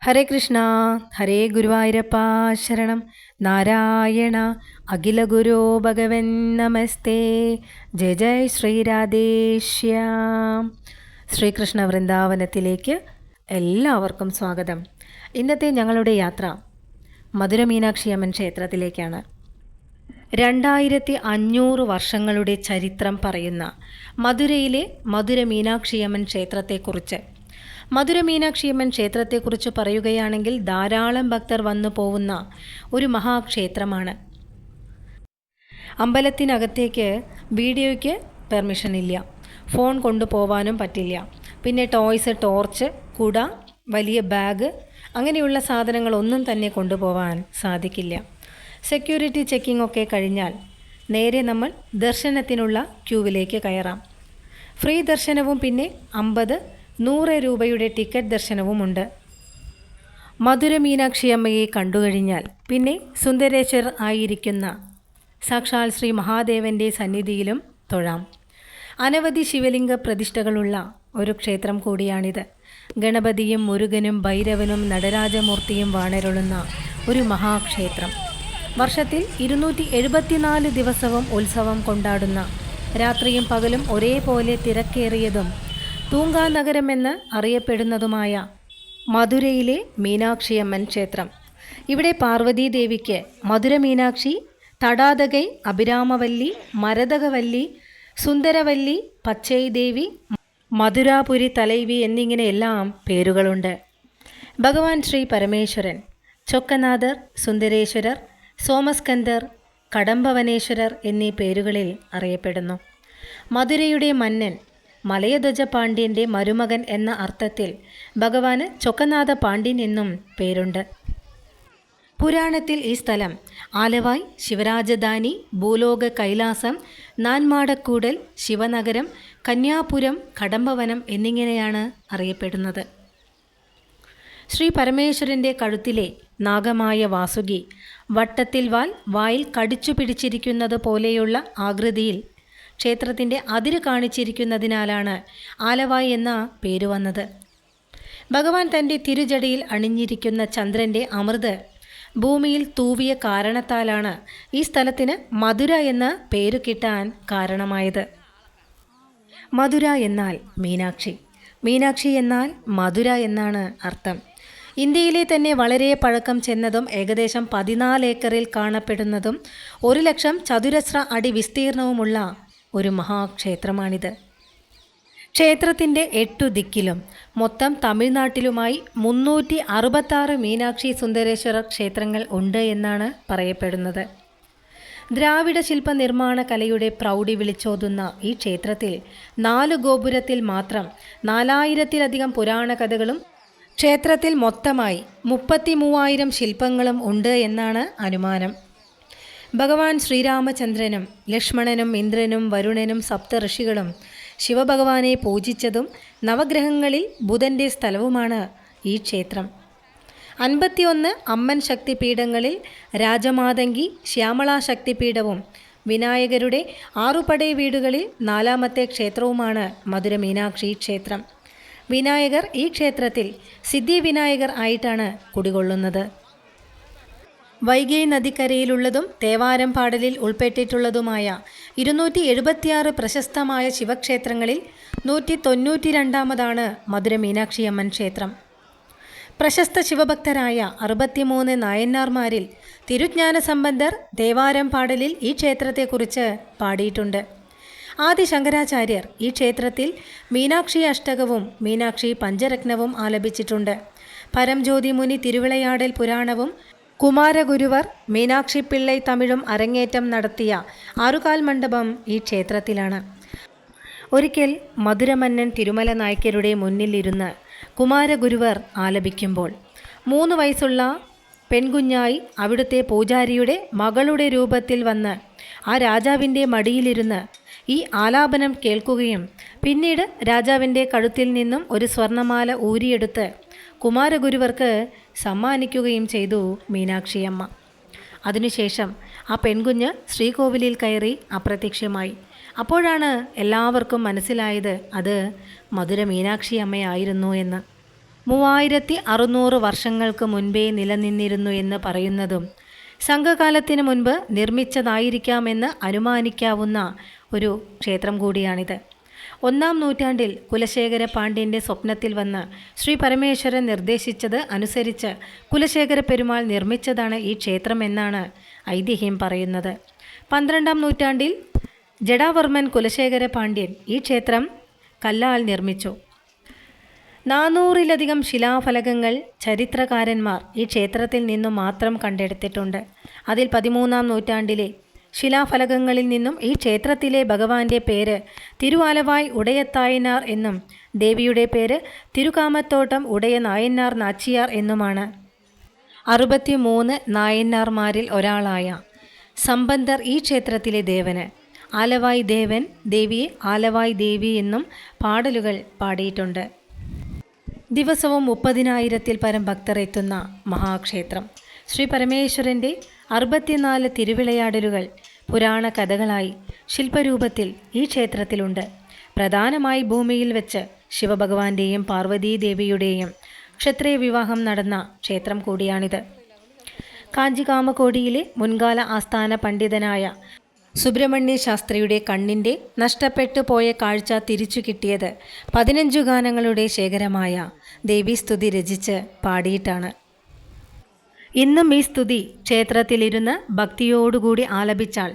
ഹരേ കൃഷ്ണ. ഹരേ ഗുരുവായൂരപ്പ ശരണം. നാരായണ അഖില ഗുരോ ഭഗവൻ നമസ്തേ. ജയ ജയ ശ്രീരാധേശ്യാം. ശ്രീകൃഷ്ണ വൃന്ദാവനത്തിലേക്ക് എല്ലാവർക്കും സ്വാഗതം. ഇന്നത്തെ ഞങ്ങളുടെ യാത്ര മധുര മീനാക്ഷി അമ്മൻ ക്ഷേത്രത്തിലേക്കാണ്. 2500 വർഷങ്ങളുടെ ചരിത്രം പറയുന്ന മധുരയിലെ മധുര മീനാക്ഷിയമ്മൻ ക്ഷേത്രത്തെക്കുറിച്ച് മധുര മീനാക്ഷിയമ്മൻ ക്ഷേത്രത്തെക്കുറിച്ച് പറയുകയാണെങ്കിൽ ധാരാളം ഭക്തർ വന്നു പോകുന്ന ഒരു മഹാക്ഷേത്രമാണ്. അമ്പലത്തിനകത്തേക്ക് വീഡിയോയ്ക്ക് പെർമിഷൻ ഇല്ല, ഫോൺ കൊണ്ടുപോകാനും പറ്റില്ല. പിന്നെ ടോയ്സ്, ടോർച്ച്, കുട, വലിയ ബാഗ് അങ്ങനെയുള്ള സാധനങ്ങളൊന്നും തന്നെ കൊണ്ടുപോകാൻ സാധിക്കില്ല. സെക്യൂരിറ്റി ചെക്കിംഗ് ഒക്കെ കഴിഞ്ഞാൽ നേരെ നമ്മൾ ദർശനത്തിനുള്ള ക്യൂവിലേക്ക് കയറാം. ഫ്രീ ദർശനവും പിന്നെ 50-100 രൂപയുടെ ടിക്കറ്റ് ദർശനവുമുണ്ട്. മധുര മീനാക്ഷി അമ്മയെ കണ്ടുകഴിഞ്ഞാൽ പിന്നെ സുന്ദരേശ്വർ ആയിരിക്കുന്ന സാക്ഷാൽ ശ്രീ മഹാദേവൻ്റെ സന്നിധിയിലും തൊഴാം. അനവധി ശിവലിംഗ പ്രതിഷ്ഠകളുള്ള ഒരു ക്ഷേത്രം കൂടിയാണിത്. ഗണപതിയും മുരുകനും ഭൈരവനും നടരാജമൂർത്തിയും വാണരുളുന്ന ഒരു മഹാക്ഷേത്രം. വർഷത്തിൽ 274 ദിവസവും ഉത്സവം കൊണ്ടാടുന്ന, രാത്രിയും പകലും ഒരേപോലെ തിരക്കേറിയതും തൂങ്കാനഗരമെന്ന് അറിയപ്പെടുന്നതുമായ മധുരയിലെ മീനാക്ഷിയമ്മൻ ക്ഷേത്രം. ഇവിടെ പാർവതീദേവിക്ക് മധുര മീനാക്ഷി, തടാതകൈ, അഭിരാമവല്ലി, മരതകവല്ലി, സുന്ദരവല്ലി, പച്ചൈ ദേവി, മധുരാപുരി തലൈവി എന്നിങ്ങനെയെല്ലാം പേരുകളുണ്ട്. ഭഗവാൻ ശ്രീ പരമേശ്വരൻ ചൊക്കനാഥർ, സുന്ദരേശ്വരർ, സോമസ്കന്ദർ, കടംബവനേശ്വരർ എന്നീ പേരുകളിൽ അറിയപ്പെടുന്നു. മധുരയുടെ മന്നൻ മലയധ്വജ പാണ്ഡ്യൻ്റെ മരുമകൻ എന്ന അർത്ഥത്തിൽ ഭഗവാന് ചൊക്കനാഥ പാണ്ഡ്യൻ എന്നും പേരുണ്ട്. പുരാണത്തിൽ ഈ സ്ഥലം ആലവായ്, ശിവരാജധാനി, ഭൂലോക കൈലാസം, നാൻമാടക്കൂടൽ, ശിവനഗരം, കന്യാപുരം, കടംബവനം എന്നിങ്ങനെയാണ് അറിയപ്പെടുന്നത്. ശ്രീ പരമേശ്വരൻ്റെ കഴുത്തിലെ നാഗമായ വാസുകി വട്ടത്തിൽ വായിൽ കടിച്ചു പിടിച്ചിരിക്കുന്നത് പോലെയുള്ള ആകൃതിയിൽ ക്ഷേത്രത്തിൻ്റെ അതിര് കാണിച്ചിരിക്കുന്നതിനാലാണ് ആലവായ് എന്ന പേര് വന്നത്. ഭഗവാൻ തൻ്റെ തിരുജടയിൽ അണിഞ്ഞിരിക്കുന്ന ചന്ദ്രൻ്റെ അമൃത് ഭൂമിയിൽ തൂവിയ കാരണത്താലാണ് ഈ സ്ഥലത്തിന് മധുര എന്ന പേരു കിട്ടാൻ കാരണമായത്. മധുര എന്നാൽ മീനാക്ഷി, മീനാക്ഷി എന്നാൽ മധുര എന്നാണ് അർത്ഥം. ഇന്ത്യയിലെ തന്നെ വളരെ പഴക്കം ചെന്നതും ഏകദേശം 14 ഏക്കറിൽ കാണപ്പെടുന്നതും 1,00,000 ചതുരശ്ര അടി വിസ്തീർണവുമുള്ള ഒരു മഹാക്ഷേത്രമാണിത്. ക്ഷേത്രത്തിൻ്റെ 8 ദിക്കിലും മൊത്തം തമിഴ്നാട്ടിലുമായി 366 മീനാക്ഷി സുന്ദരേശ്വരർ ക്ഷേത്രങ്ങൾ ഉണ്ട് എന്നാണ് പറയപ്പെടുന്നത്. ദ്രാവിഡ ശില്പ നിർമ്മാണ കലയുടെ പ്രൗഢി വിളിച്ചോതുന്ന ഈ ക്ഷേത്രത്തിൽ 4 ഗോപുരത്തിൽ മാത്രം 4000-ലധികം പുരാണ കഥകളും ക്ഷേത്രത്തിൽ മൊത്തമായി 33,000 ശില്പങ്ങളും ഉണ്ട് എന്നാണ് അനുമാനം. ഭഗവാൻ ശ്രീരാമചന്ദ്രനും ലക്ഷ്മണനും ഇന്ദ്രനും വരുണനും സപ്തഋഷികളും ശിവഭഗവാനെ പൂജിച്ചതും നവഗ്രഹങ്ങളിൽ ബുധൻ്റെ സ്ഥലവുമാണ് ഈ ക്ഷേത്രം. 51 അമ്മൻ ശക്തിപീഠങ്ങളിൽ രാജമാതങ്കി ശ്യാമള ശക്തിപീഠവും വിനായകരുടെ 6 പടൈ വീടുകളിൽ 4ാമത്തെ ക്ഷേത്രവുമാണ് മധുര മീനാക്ഷി ക്ഷേത്രം. വിനായകർ ഈ ക്ഷേത്രത്തിൽ സിദ്ധിവിനായകർ ആയിട്ടാണ് കുടികൊള്ളുന്നത്. വൈഗൈ നദിക്കരയിലുള്ളതും തേവാരം പാടലിൽ ഉൾപ്പെട്ടിട്ടുള്ളതുമായ 276 പ്രശസ്തമായ ശിവക്ഷേത്രങ്ങളിൽ 192ാമതാണ് മധുര മീനാക്ഷി അമ്മൻ ക്ഷേത്രം. പ്രശസ്ത ശിവഭക്തരായ 63 നായന്മാരിൽ തിരുജ്ഞാന സമ്പന്നർ തേവാരം പാടലിൽ ഈ ക്ഷേത്രത്തെക്കുറിച്ച് പാടിയിട്ടുണ്ട്. ആദി ശങ്കരാചാര്യർ ഈ ക്ഷേത്രത്തിൽ മീനാക്ഷി അഷ്ടകവും മീനാക്ഷി പഞ്ചരത്നവും ആലപിച്ചിട്ടുണ്ട്. പരംജ്യോതി മുനി തിരുവിളയാടൽ പുരാണവും കുമാരഗുരുവർ മീനാക്ഷി പിള്ളൈ തമിഴും അരങ്ങേറ്റം നടത്തിയ ആറുകാൽ മണ്ഡപം ഈ ക്ഷേത്രത്തിലാണ്. ഒരിക്കൽ മധുരമന്നൻ തിരുമല നായ്ക്കരുടെ മുന്നിലിരുന്ന് കുമാരഗുരുവർ ആലപിക്കുമ്പോൾ 3 വയസ്സുള്ള പെൺകുഞ്ഞായി അവിടുത്തെ പൂജാരിയുടെ മകളുടെ രൂപത്തിൽ വന്ന് ആ രാജാവിൻ്റെ മടിയിലിരുന്ന് ഈ ആലാപനം കേൾക്കുകയും പിന്നീട് രാജാവിൻ്റെ കഴുത്തിൽ നിന്നും ഒരു സ്വർണമാല ഊരിയെടുത്ത് കുമാരഗുരുവർക്ക് സമ്മാനിക്കുകയും ചെയ്തു മീനാക്ഷിയമ്മ. അതിനുശേഷം ആ പെൺകുഞ്ഞ് ശ്രീകോവിലിൽ കയറി അപ്രത്യക്ഷമായി. അപ്പോഴാണ് എല്ലാവർക്കും മനസ്സിലായത് അത് മധുര മീനാക്ഷി അമ്മയായിരുന്നു എന്ന്. 3600 വർഷങ്ങൾക്ക് മുൻപേ നിലനിന്നിരുന്നു എന്ന് പറയുന്നതും സംഘകാലത്തിന് മുൻപ് നിർമ്മിച്ചതായിരിക്കാമെന്ന് അനുമാനിക്കാവുന്ന ഒരു ക്ഷേത്രം കൂടിയാണിത്. 1-ാം നൂറ്റാണ്ടിൽ കുലശേഖര പാണ്ഡ്യൻ്റെ സ്വപ്നത്തിൽ വന്ന് ശ്രീ പരമേശ്വരൻ നിർദ്ദേശിച്ചത് അനുസരിച്ച് കുലശേഖര പെരുമാൾ നിർമ്മിച്ചതാണ് ഈ ക്ഷേത്രം എന്നാണ് ഐതിഹ്യം പറയുന്നത്. 12-ാം നൂറ്റാണ്ടിൽ ജഡാവർമ്മൻ കുലശേഖര പാണ്ഡ്യൻ ഈ ക്ഷേത്രം കല്ലാൽ നിർമ്മിച്ചു. 400-ലധികം ശിലാഫലകങ്ങൾ ചരിത്രകാരന്മാർ ഈ ക്ഷേത്രത്തിൽ നിന്നും മാത്രം കണ്ടെടുത്തിട്ടുണ്ട്. അതിൽ 13-ാം നൂറ്റാണ്ടിലെ ശിലാഫലകങ്ങളിൽ നിന്നും ഈ ക്ഷേത്രത്തിലെ ഭഗവാന്റെ പേര് തിരുവാലവായ് ഉടയത്തായനാർ എന്നും ദേവിയുടെ പേര് തിരുകാമത്തോട്ടം ഉടയ നായന്നാർ നാച്ചിയാർ എന്നുമാണ്. 63 നായന്മാരിൽ ഒരാളായ സമ്പന്തർ ഈ ക്ഷേത്രത്തിലെ ദേവന് ആലവായ് ദേവൻ, ദേവിയെ ആലവായ് ദേവി എന്നും പാടലുകൾ പാടിയിട്ടുണ്ട്. ദിവസവും 30,000-ൽ പരം ഭക്തർ എത്തുന്ന മഹാക്ഷേത്രം. ശ്രീ പരമേശ്വരൻ്റെ 64 തിരുവിളയാടലുകൾ പുരാണ കഥകളായി ശില്പരൂപത്തിൽ ഈ ക്ഷേത്രത്തിലുണ്ട്. പ്രധാനമായി ഭൂമിയിൽ വെച്ച് ശിവഭഗവാന്റെയും പാർവതീദേവിയുടെയും ക്ഷത്രിയ വിവാഹം നടന്ന ക്ഷേത്രം കൂടിയാണിത്. കാഞ്ചികാമകോടിയിലെ മുൻകാല ആസ്ഥാന പണ്ഡിതനായ സുബ്രഹ്മണ്യ ശാസ്ത്രിയുടെ കണ്ണിൻ്റെ നഷ്ടപ്പെട്ടു പോയ കാഴ്ച തിരിച്ചു കിട്ടിയത് 15 ഗാനങ്ങളുടെ ശേഖരമായ ദേവീസ്തുതി രചിച്ച് പാടിയിട്ടാണ്. ഇന്നും ഈ സ്തുതി ക്ഷേത്രത്തിലിരുന്ന് ഭക്തിയോടുകൂടി ആലപിച്ചാൽ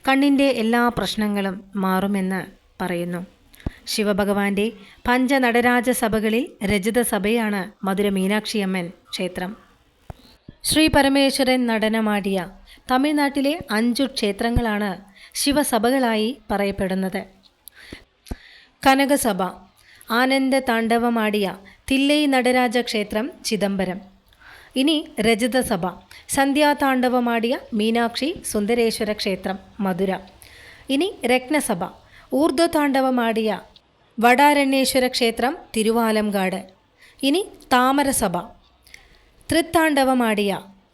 കണ്ണിൻ്റെ എല്ലാ പ്രശ്നങ്ങളും മാറുമെന്ന് പറയുന്നു. ശിവഭഗവാന്റെ പഞ്ചനടരാജ സഭകളിൽ രജത സഭയാണ് മധുര മീനാക്ഷിയമ്മൻ ക്ഷേത്രം. ശ്രീ പരമേശ്വരൻ നടനമാടിയ തമിഴ്നാട്ടിലെ 5 ക്ഷേത്രങ്ങളാണ് ശിവസഭകളായി പറയപ്പെടുന്നത്. കനകസഭ, ആനന്ദ താണ്ഡവമാടിയ തില്ലൈ നടരാജ ക്ഷേത്രം ചിദംബരം. ഇനി രജതസഭ, സന്ധ്യാതാണ്ഡവമാടിയ മീനാക്ഷി സുന്ദരേശ്വര ക്ഷേത്രം മധുര. ഇനി രത്നസഭ, ഊർധ്വതാണ്ഡവമാടിയ വടാരണ്യേശ്വര ക്ഷേത്രം തിരുവാലംകാട്. ഇനി താമരസഭ, തൃത്താണ്ഡവമാടിയ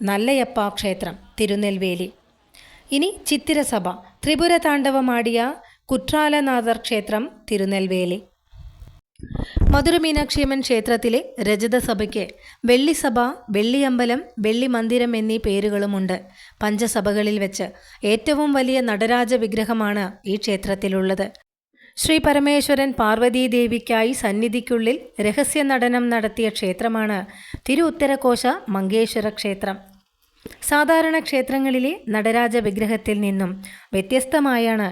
നല്ലയപ്പ ക്ഷേത്രം തിരുനെൽവേലി. ഇനി ചിത്തിരസഭ, ത്രിപുര താണ്ഡവമാടിയ കുട്രാലനാഥർ ക്ഷേത്രം തിരുനെൽവേലി. മധുര മീനാക്ഷിയമ്മൻ ക്ഷേത്രത്തിലെ രജതസഭയ്ക്ക് വെള്ളിസഭ, വെള്ളിയമ്പലം, വെള്ളി മന്ദിരം എന്നീ പേരുകളുമുണ്ട്. പഞ്ചസഭകളിൽ വെച്ച് ഏറ്റവും വലിയ നടരാജ വിഗ്രഹമാണ് ഈ ക്ഷേത്രത്തിലുള്ളത്. ശ്രീ പരമേശ്വരൻ പാർവതീദേവിക്കായി സന്നിധിക്കുള്ളിൽ രഹസ്യ നടനം നടത്തിയ ക്ഷേത്രമാണ് തിരു ഉത്തരകോശ മങ്കേശ്വര ക്ഷേത്രം. സാധാരണ ക്ഷേത്രങ്ങളിലെ നടരാജ വിഗ്രഹത്തിൽ നിന്നും വ്യത്യസ്തമായാണ്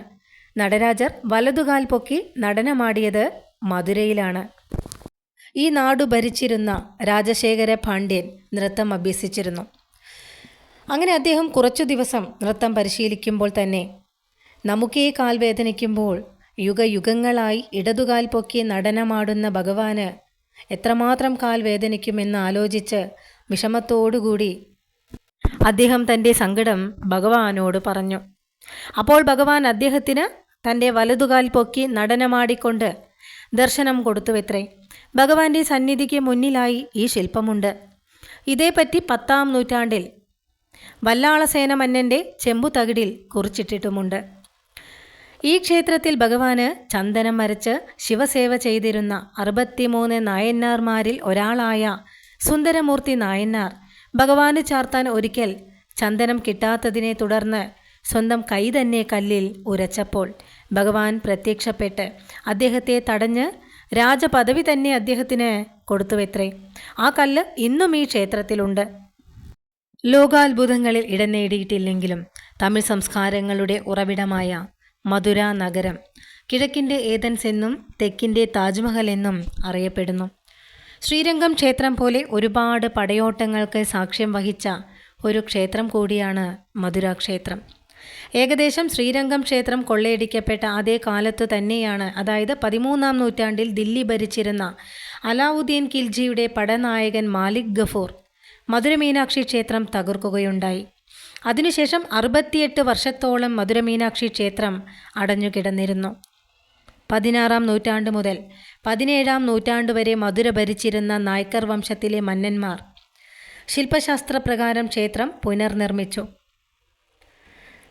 നടരാജർ വലതുകാൽ പൊക്കി നടനമാടിയത് മധുരയിലാണ്. ഈ നാടു ഭരിച്ചിരുന്ന രാജശേഖര പാണ്ഡ്യൻ നൃത്തം അഭ്യസിച്ചിരുന്നു. അങ്ങനെ അദ്ദേഹം കുറച്ചു ദിവസം നൃത്തം പരിശീലിക്കുമ്പോൾ തന്നെ നമുക്കേ കാൽ വേദനിക്കുമ്പോൾ യുഗയുഗങ്ങളായി ഇടതുകാൽ പൊക്കി നടനമാടുന്ന ഭഗവാന് എത്രമാത്രം കാൽ വേദനിക്കുമെന്ന് ആലോചിച്ച് വിഷമത്തോടുകൂടി അദ്ദേഹം തൻ്റെ സങ്കടം ഭഗവാനോട് പറഞ്ഞു. അപ്പോൾ ഭഗവാൻ അദ്ദേഹത്തിന് തൻ്റെ വലതുകാൽ പൊക്കി നടനമാടിക്കൊണ്ട് ദർശനം കൊടുത്തുവെത്രേ. ഭഗവാന്റെ സന്നിധിക്ക് മുന്നിലായി ഈ ശില്പമുണ്ട്. ഇതേപ്പറ്റി 10-ാം നൂറ്റാണ്ടിൽ വല്ലാളസേന മന്നൻ്റെ ചെമ്പുതകിടിൽ കുറിച്ചിട്ടിട്ടുമുണ്ട്. ഈ ക്ഷേത്രത്തിൽ ഭഗവാന് ചന്ദനം അരച്ച് ശിവസേവ ചെയ്തിരുന്ന 63 നായന്മാരിൽ ഒരാളായ സുന്ദരമൂർത്തി നായന്നാർ ഭഗവാന് ചാർത്താൻ ഒരിക്കൽ ചന്ദനം കിട്ടാത്തതിനെ തുടർന്ന് സ്വന്തം കൈ തന്നെ കല്ലിൽ ഉരച്ചപ്പോൾ ഭഗവാൻ പ്രത്യക്ഷപ്പെട്ട് അദ്ദേഹത്തെ തടഞ്ഞ് രാജപദവി തന്നെ അദ്ദേഹത്തിന് കൊടുത്തുവെത്രേ. ആ കല്ല് ഇന്നും ഈ ക്ഷേത്രത്തിലുണ്ട്. ലോകാത്ഭുതങ്ങളിൽ ഇടം നേടിയിട്ടില്ലെങ്കിലും തമിഴ് സംസ്കാരങ്ങളുടെ ഉറവിടമായ മധുര നഗരം കിഴക്കിൻ്റെ ഏതൻസ് എന്നും തെക്കിൻ്റെ താജ്മഹൽ എന്നും അറിയപ്പെടുന്നു. ശ്രീരംഗം ക്ഷേത്രം പോലെ ഒരുപാട് പടയോട്ടങ്ങൾക്ക് സാക്ഷ്യം വഹിച്ച ഒരു ക്ഷേത്രം കൂടിയാണ് മധുര ക്ഷേത്രം. ഏകദേശം ശ്രീരംഗം ക്ഷേത്രം കൊള്ളയടിക്കപ്പെട്ട അതേ കാലത്തു തന്നെയാണ്, അതായത് 13-ാം നൂറ്റാണ്ടിൽ ദില്ലി ഭരിച്ചിരുന്ന അലാവുദ്ദീൻ ഖിൽജിയുടെ പടനായകൻ മാലിക് ഗഫൂർ മധുര മീനാക്ഷി ക്ഷേത്രം തകർക്കുകയുണ്ടായി. അതിനുശേഷം 68 വർഷത്തോളം മധുര മീനാക്ഷി ക്ഷേത്രം അടഞ്ഞുകിടന്നിരുന്നു. 16-ാം നൂറ്റാണ്ട് മുതൽ 17-ാം നൂറ്റാണ്ട് വരെ മധുര ഭരിച്ചിരുന്ന നായ്ക്കർ വംശത്തിലെ മന്നന്മാർ ശില്പശാസ്ത്രപ്രകാരം ക്ഷേത്രം പുനർനിർമ്മിച്ചു.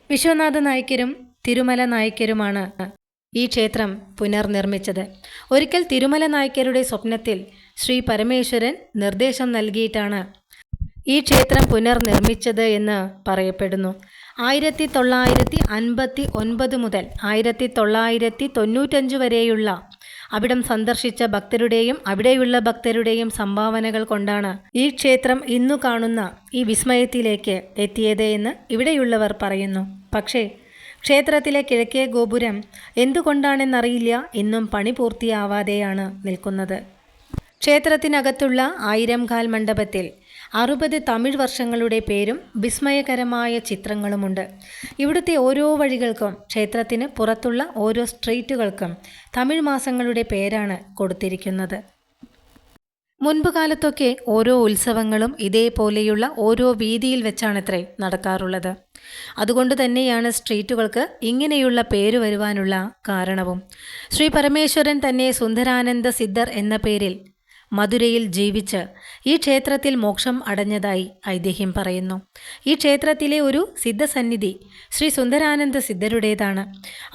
വിശ്വനാഥ നായ്ക്കരും തിരുമല നായ്ക്കരുമാണ് ഈ ക്ഷേത്രം പുനർനിർമ്മിച്ചത്. ഒരിക്കൽ തിരുമല നായ്ക്കരുടെ സ്വപ്നത്തിൽ ശ്രീ പരമേശ്വരൻ നിർദ്ദേശം നൽകിയിട്ടാണ് ഈ ക്ഷേത്രം പുനർനിർമ്മിച്ചത് എന്ന് പറയപ്പെടുന്നു. 1959 മുതൽ 1995 വരെയുള്ള അവിടം സന്ദർശിച്ച ഭക്തരുടെയും അവിടെയുള്ള ഭക്തരുടെയും സംഭാവനകൾ കൊണ്ടാണ് ഈ ക്ഷേത്രം ഇന്നു കാണുന്ന ഈ വിസ്മയത്തിലേക്ക് എത്തിയത് എന്ന് ഇവിടെയുള്ളവർ പറയുന്നു. പക്ഷേ ക്ഷേത്രത്തിലെ കിഴക്കേ ഗോപുരം എന്തുകൊണ്ടാണെന്നറിയില്ല, ഇന്നും പണി പൂർത്തിയാവാതെയാണ് നിൽക്കുന്നത്. ക്ഷേത്രത്തിനകത്തുള്ള 1000-കാൽ മണ്ഡപത്തിൽ 60 തമിഴ് വർഷങ്ങളുടെ പേരും വിസ്മയകരമായ ചിത്രങ്ങളുമുണ്ട്. ഇവിടുത്തെ ഓരോ വഴികൾക്കും ക്ഷേത്രത്തിന് പുറത്തുള്ള ഓരോ സ്ട്രീറ്റുകൾക്കും തമിഴ് മാസങ്ങളുടെ പേരാണ് കൊടുത്തിരിക്കുന്നത്. മുൻപ് കാലത്തൊക്കെ ഓരോ ഉത്സവങ്ങളും ഇതേപോലെയുള്ള ഓരോ വീതിയിൽ വെച്ചാണത്രേ നടക്കാറുള്ളത്. അതുകൊണ്ട് തന്നെയാണ് സ്ട്രീറ്റുകൾക്ക് ഇങ്ങനെയുള്ള പേര് വരുവാനുള്ള കാരണവും. ശ്രീ പരമേശ്വരൻ തന്നെ സുന്ദരാനന്ദ സിദ്ധർ എന്ന പേരിൽ മധുരയിൽ ജീവിച്ച് ഈ ക്ഷേത്രത്തിൽ മോക്ഷം അടഞ്ഞതായി ഐതിഹ്യം പറയുന്നു. ഈ ക്ഷേത്രത്തിലെ ഒരു സിദ്ധസന്നിധി ശ്രീ സുന്ദരാനന്ദ സിദ്ധരുടേതാണ്.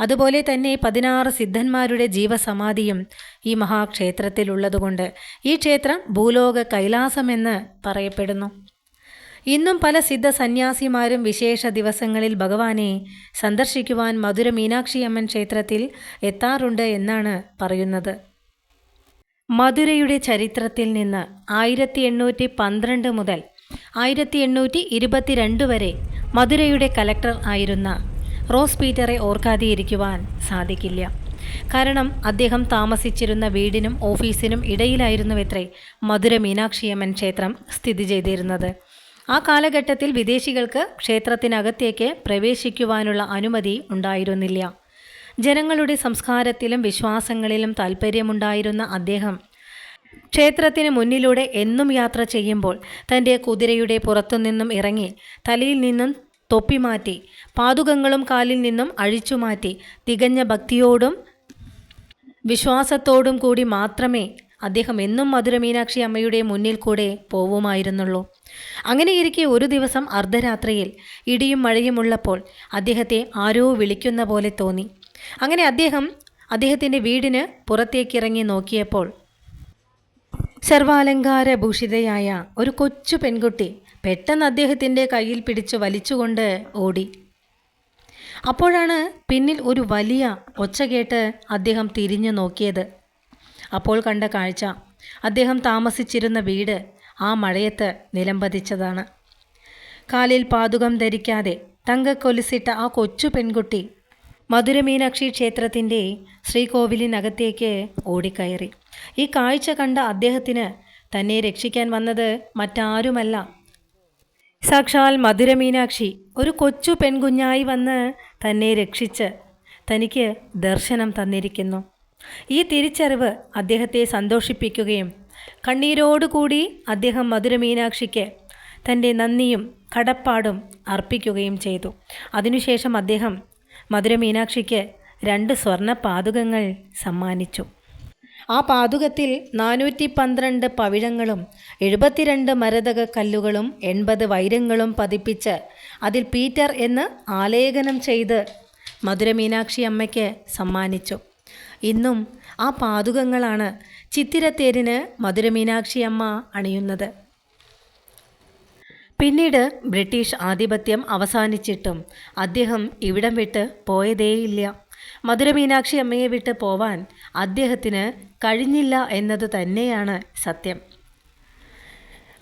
അതുപോലെ തന്നെ 16 സിദ്ധന്മാരുടെ ജീവസമാധിയും ഈ മഹാക്ഷേത്രത്തിലുള്ളതുകൊണ്ട് ഈ ക്ഷേത്രം ഭൂലോക കൈലാസമെന്ന് പറയപ്പെടുന്നു. ഇന്നും പല സിദ്ധ സന്യാസിമാരും വിശേഷ ദിവസങ്ങളിൽ ഭഗവാനെ സന്ദർശിക്കുവാൻ മധുര മീനാക്ഷിയമ്മൻ ക്ഷേത്രത്തിൽ എത്താറുണ്ട് എന്നാണ് പറയുന്നത്. മധുരയുടെ ചരിത്രത്തിൽ നിന്ന് 1812 മുതൽ 1822 വരെ മധുരയുടെ കലക്ടർ ആയിരുന്ന റോസ് പീറ്ററെ ഓർക്കാതെയിരിക്കുവാൻ സാധിക്കില്ല. കാരണം അദ്ദേഹം താമസിച്ചിരുന്ന വീടിനും ഓഫീസിനും ഇടയിലായിരുന്നുവത്രേ മധുര മീനാക്ഷിയമ്മൻ ക്ഷേത്രം സ്ഥിതി ചെയ്തിരുന്നത്. ആ കാലഘട്ടത്തിൽ വിദേശികൾക്ക് ക്ഷേത്രത്തിനകത്തേക്ക് പ്രവേശിക്കുവാനുള്ള അനുമതി ഉണ്ടായിരുന്നില്ല. ജനങ്ങളുടെ സംസ്കാരത്തിലും വിശ്വാസങ്ങളിലും താൽപ്പര്യമുണ്ടായിരുന്ന അദ്ദേഹം ക്ഷേത്രത്തിന് മുന്നിലൂടെ എന്നും യാത്ര ചെയ്യുമ്പോൾ തൻ്റെ കുതിരയുടെ പുറത്തുനിന്നും ഇറങ്ങി തലയിൽ നിന്നും തൊപ്പി മാറ്റി പാദുകങ്ങളും കാലിൽ നിന്നും അഴിച്ചുമാറ്റി തികഞ്ഞ ഭക്തിയോടും വിശ്വാസത്തോടും കൂടി മാത്രമേ അദ്ദേഹം എന്നും മധുര മീനാക്ഷി അമ്മയുടെ മുന്നിൽ കൂടെ പോവുമായിരുന്നുള്ളൂ. അങ്ങനെയിരിക്കെ ഒരു ദിവസം അർദ്ധരാത്രിയിൽ ഇടിയും മഴയുമുള്ളപ്പോൾ അദ്ദേഹത്തെ ആരോ വിളിക്കുന്ന പോലെ തോന്നി. അങ്ങനെ അദ്ദേഹത്തിൻ്റെ വീടിന് പുറത്തേക്കിറങ്ങി നോക്കിയപ്പോൾ സർവാലങ്കാരഭൂഷിതയായ ഒരു കൊച്ചു പെൺകുട്ടി പെട്ടെന്ന് അദ്ദേഹത്തിൻ്റെ കയ്യിൽ പിടിച്ച് വലിച്ചുകൊണ്ട് ഓടി. അപ്പോഴാണ് പിന്നിൽ ഒരു വലിയ ഒച്ച കേട്ട് അദ്ദേഹം തിരിഞ്ഞു നോക്കിയത്. അപ്പോൾ കണ്ട കാഴ്ച അദ്ദേഹം താമസിച്ചിരുന്ന വീട് ആ മഴയത്ത് നിലംപതിച്ചതാണ്. കാലിൽ പാദുകം ധരിക്കാതെ തങ്കക്കൊലുസിട്ട ആ കൊച്ചു പെൺകുട്ടി മധുര മീനാക്ഷി ക്ഷേത്രത്തിൻ്റെ ശ്രീകോവിലിനകത്തേക്ക് ഓടിക്കയറി. ഈ കാഴ്ച കണ്ട അദ്ദേഹത്തിന് തന്നെ രക്ഷിക്കാൻ വന്നത് മറ്റാരുമല്ല, സാക്ഷാൽ മധുര മീനാക്ഷി ഒരു കൊച്ചു പെൺകുഞ്ഞായി വന്ന് തന്നെ രക്ഷിച്ച് തനിക്ക് ദർശനം തന്നിരിക്കുന്നു. ഈ തിരിച്ചറിവ് അദ്ദേഹത്തെ സന്തോഷിപ്പിക്കുകയും കണ്ണീരോടുകൂടി അദ്ദേഹം മധുര മീനാക്ഷിക്ക് തൻ്റെ നന്ദിയും കടപ്പാടും അർപ്പിക്കുകയും ചെയ്തു. അതിനുശേഷം അദ്ദേഹം മധുര മീനാക്ഷിക്ക് 2 സ്വർണ്ണ പാദുകങ്ങൾ സമ്മാനിച്ചു. ആ പാദുകത്തിൽ 412 പവിഴങ്ങളും 72 മരതക കല്ലുകളും 80 വൈരങ്ങളും പതിപ്പിച്ച് അതിൽ പീറ്റർ എന്ന് ആലേഖനം ചെയ്ത് മധുര മീനാക്ഷി അമ്മയ്ക്ക് സമ്മാനിച്ചു. ഇന്നും ആ പാദുകങ്ങളാണ് ചിത്തിരത്തേരിന് മധുര മീനാക്ഷി അമ്മ അണിയുന്നത്. പിന്നീട് ബ്രിട്ടീഷ് ആധിപത്യം അവസാനിച്ചിട്ടും അദ്ദേഹം ഇവിടം വിട്ട് പോയതേയില്ല. മധുര മീനാക്ഷി അമ്മയെ വിട്ട് പോവാൻ അദ്ദേഹത്തിന് കഴിഞ്ഞില്ല എന്നത് തന്നെയാണ് സത്യം.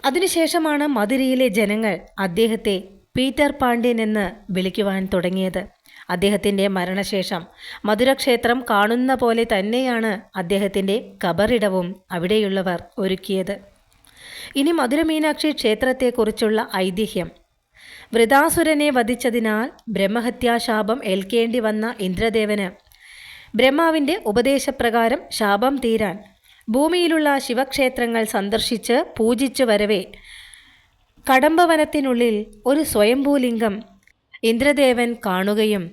അതിനുശേഷമാണ് മധുരയിലെ ജനങ്ങൾ അദ്ദേഹത്തെ പീറ്റർ പാണ്ഡ്യൻ എന്ന് വിളിക്കുവാൻ തുടങ്ങിയത്. അദ്ദേഹത്തിൻ്റെ മരണശേഷം മധുര ക്ഷേത്രം കാണുന്ന പോലെ തന്നെയാണ് അദ്ദേഹത്തിൻ്റെ കബറിടവും അവിടെയുള്ളവർ ഒരുക്കിയത്. ഇനി മധുര മീനാക്ഷി ക്ഷേത്രത്തെക്കുറിച്ചുള്ള ഐതിഹ്യം. വൃതാസുരനെ വധിച്ചതിനാൽ ബ്രഹ്മഹത്യാശാപം ഏൽക്കേണ്ടി വന്ന ഇന്ദ്രദേവന് ബ്രഹ്മാവിൻ്റെ ഉപദേശപ്രകാരം ശാപം തീരാൻ ഭൂമിയിലുള്ള ശിവക്ഷേത്രങ്ങൾ സന്ദർശിച്ച് പൂജിച്ചു വരവേ കടമ്പവനത്തിനുള്ളിൽ ഒരു സ്വയംഭൂലിംഗം ഇന്ദ്രദേവൻ കാണുകയും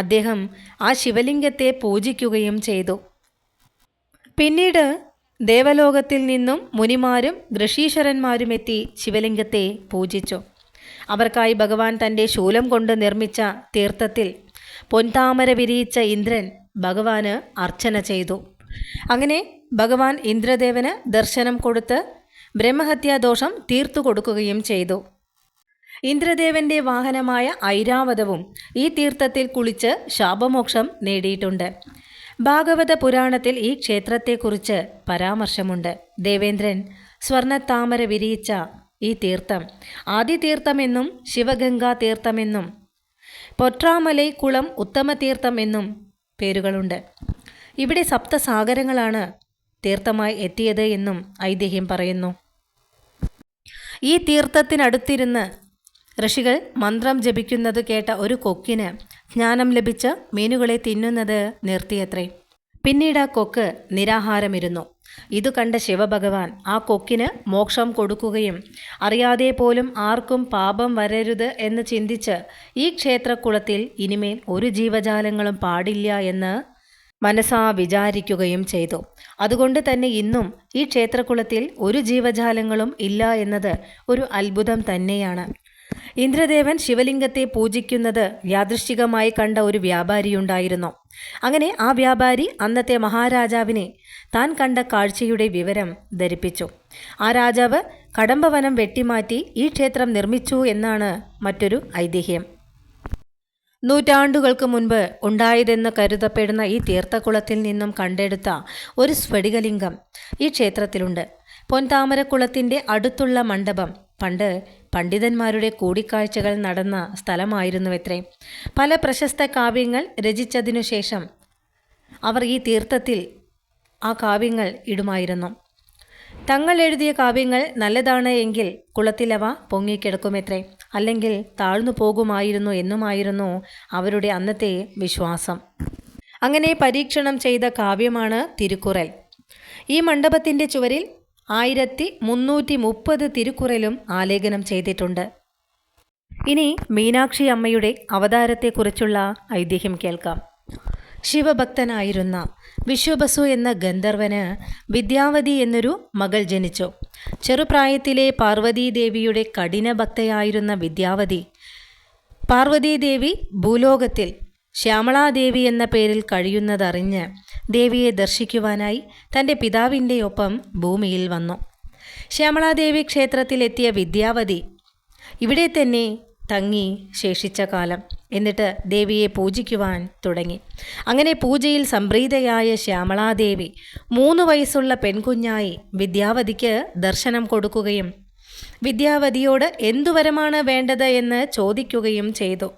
അദ്ദേഹം ആ ശിവലിംഗത്തെ പൂജിക്കുകയും ചെയ്തു. പിന്നീട് ദേവലോകത്തിൽ നിന്നും മുനിമാരും ഋഷീശ്വരന്മാരുമെത്തി ശിവലിംഗത്തെ പൂജിച്ചു. അവർക്കായി ഭഗവാൻ തൻ്റെ ശൂലം കൊണ്ട് നിർമ്മിച്ച തീർത്ഥത്തിൽ പൊൻതാമര വിരിയിച്ച ഇന്ദ്രൻ ഭഗവാന് അർച്ചന ചെയ്തു. അങ്ങനെ ഭഗവാൻ ഇന്ദ്രദേവന് ദർശനം കൊടുത്ത് ബ്രഹ്മഹത്യാദോഷം തീർത്തു കൊടുക്കുകയും ചെയ്തു. ഇന്ദ്രദേവന്റെ വാഹനമായ ഐരാവതവും ഈ തീർത്ഥത്തിൽ കുളിച്ച് ശാപമോക്ഷം നേടിയിട്ടുണ്ട്. ഭാഗവത പുരാണത്തിൽ ഈ ക്ഷേത്രത്തെക്കുറിച്ച് പരാമർശമുണ്ട്. ദേവേന്ദ്രൻ സ്വർണത്താമര വിരിയിച്ച ഈ തീർത്ഥം ആദിതീർത്ഥമെന്നും ശിവഗംഗാ തീർത്ഥമെന്നും പൊട്രാമലൈ കുളം ഉത്തമതീർത്ഥം എന്നും പേരുകളുണ്ട്. ഇവിടെ സപ്തസാഗരങ്ങളാണ് തീർത്ഥമായി എത്തിയത് എന്നും ഐതിഹ്യം പറയുന്നു. ഈ തീർത്ഥത്തിനടുത്തിരുന്ന് ഋഷികൾ മന്ത്രം ജപിക്കുന്നത് കേട്ട ഒരു കൊക്കിന് ജ്ഞാനം ലഭിച്ച് മീനുകളെ തിന്നുന്നത് നിർത്തിയത്രേ. പിന്നീട് ആ കൊക്ക് നിരാഹാരമിരുന്നു. ഇതു കണ്ട ശിവഭഗവാൻ ആ കൊക്കിന് മോക്ഷം കൊടുക്കുകയും അറിയാതെ പോലും ആർക്കും പാപം വരരുത് എന്ന് ചിന്തിച്ച് ഈ ക്ഷേത്രക്കുളത്തിൽ ഇനിമേൽ ഒരു ജീവജാലങ്ങളും പാടില്ല എന്ന് മനസ്സാ വിചാരിക്കുകയും ചെയ്തു. അതുകൊണ്ട് തന്നെ ഇന്നും ഈ ക്ഷേത്രക്കുളത്തിൽ ഒരു ജീവജാലങ്ങളും ഇല്ല എന്നത് ഒരു അത്ഭുതം തന്നെയാണ്. ഇന്ദ്രദേവൻ ശിവലിംഗത്തെ പൂജിക്കുന്നത് യാദൃശ്ചികമായി കണ്ട ഒരു വ്യാപാരിയുണ്ടായിരുന്നു. അങ്ങനെ ആ വ്യാപാരി അന്നത്തെ മഹാരാജാവിനെ താൻ കണ്ട കാഴ്ചയുടെ വിവരം ധരിപ്പിച്ചു. ആ രാജാവ് കടമ്പവനം വെട്ടിമാറ്റി ഈ ക്ഷേത്രം നിർമ്മിച്ചു എന്നാണ് മറ്റൊരു ഐതിഹ്യം. നൂറ്റാണ്ടുകൾക്ക് മുൻപ് ഉണ്ടായതെന്ന് കരുതപ്പെടുന്ന ഈ തീർത്ഥക്കുളത്തിൽ നിന്നും കണ്ടെടുത്ത ഒരു സ്ഫടികലിംഗം ഈ ക്ഷേത്രത്തിലുണ്ട്. പൊൻതാമരക്കുളത്തിൻ്റെ അടുത്തുള്ള മണ്ഡപം പണ്ട് പണ്ഡിതന്മാരുടെ കൂടിക്കാഴ്ചകൾ നടന്ന സ്ഥലമായിരുന്നുവത്രേ. പല പ്രശസ്ത കാവ്യങ്ങൾ രചിച്ചതിനു ശേഷം അവർ ഈ തീർത്ഥത്തിൽ ആ കാവ്യങ്ങൾ ഇടുമായിരുന്നു. തങ്ങൾ എഴുതിയ കാവ്യങ്ങൾ നല്ലതാണ് എങ്കിൽ കുളത്തിലവ പൊങ്ങിക്കിടക്കുമത്രേ, അല്ലെങ്കിൽ താഴ്ന്നു പോകുമായിരുന്നു എന്നുമായിരുന്നു അവരുടെ അന്നത്തെ വിശ്വാസം. അങ്ങനെ പരീക്ഷണം ചെയ്ത കാവ്യമാണ് തിരുക്കുറൽ. ഈ മണ്ഡപത്തിൻ്റെ ചുവരിൽ 1330 തിരുക്കുറലും ആലേഖനം ചെയ്തിട്ടുണ്ട്. ഇനി മീനാക്ഷി അമ്മയുടെ അവതാരത്തെക്കുറിച്ചുള്ള ഐതിഹ്യം കേൾക്കാം. ശിവഭക്തനായിരുന്ന വിശ്വബസു എന്ന ഗന്ധർവന് വിദ്യാവതി എന്നൊരു മകൾ ജനിച്ചു. ചെറുപ്രായത്തിലെ പാർവതീദേവിയുടെ കഠിനഭക്തയായിരുന്ന വിദ്യാവതി പാർവതീദേവി ഭൂലോകത്തിൽ ശ്യാമളാദേവി എന്ന പേരിൽ കഴിയുന്നതറിഞ്ഞ് ദേവിയെ ദർശിക്കുവാനായി തൻ്റെ പിതാവിൻ്റെ ഒപ്പം ഭൂമിയിൽ വന്നു. ശ്യാമളാദേവി ക്ഷേത്രത്തിലെത്തിയ വിദ്യാവതി ഇവിടെ തന്നെ തങ്ങി ശേഷിച്ച കാലം. എന്നിട്ട് ദേവിയെ പൂജിക്കുവാൻ തുടങ്ങി. അങ്ങനെ പൂജയിൽ സംപ്രീതയായ ശ്യാമളാദേവി 3 വയസ്സുള്ള പെൺകുഞ്ഞായി വിദ്യാവതിക്ക് ദർശനം കൊടുക്കുകയും വിദ്യാവതിയോട് എന്തു വരമാണ് വേണ്ടത് എന്ന് ചോദിക്കുകയും ചെയ്തു.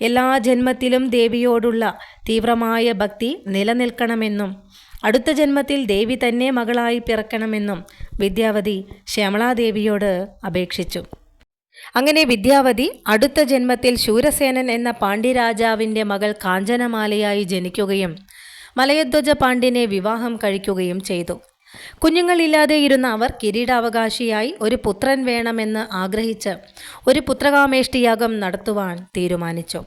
എല്ലാ ജന്മത്തിലും ദേവിയോടുള്ള തീവ്രമായ ഭക്തി നിലനിൽക്കണമെന്നും അടുത്ത ജന്മത്തിൽ ദേവി തന്നെ മകളായി പിറക്കണമെന്നും വിദ്യാവതി ശ്യാമളാദേവിയോട് അപേക്ഷിച്ചു. അങ്ങനെ വിദ്യാവതി അടുത്ത ജന്മത്തിൽ ശൂരസേനൻ എന്ന പാണ്ഡ്യരാജാവിൻ്റെ മകൾ കാഞ്ചനമാലയായി ജനിക്കുകയും മലയധ്വജ പാണ്ഡ്യനെ വിവാഹം കഴിക്കുകയും ചെയ്തു. കുഞ്ഞുങ്ങളില്ലാതെ ഇരുന്ന അവർ കിരീടാവകാശിയായി ഒരു പുത്രൻ വേണമെന്ന് ആഗ്രഹിച്ച് ഒരു പുത്രകാമേഷ്ടിയാഗം നടത്തുവാൻ തീരുമാനിച്ചു.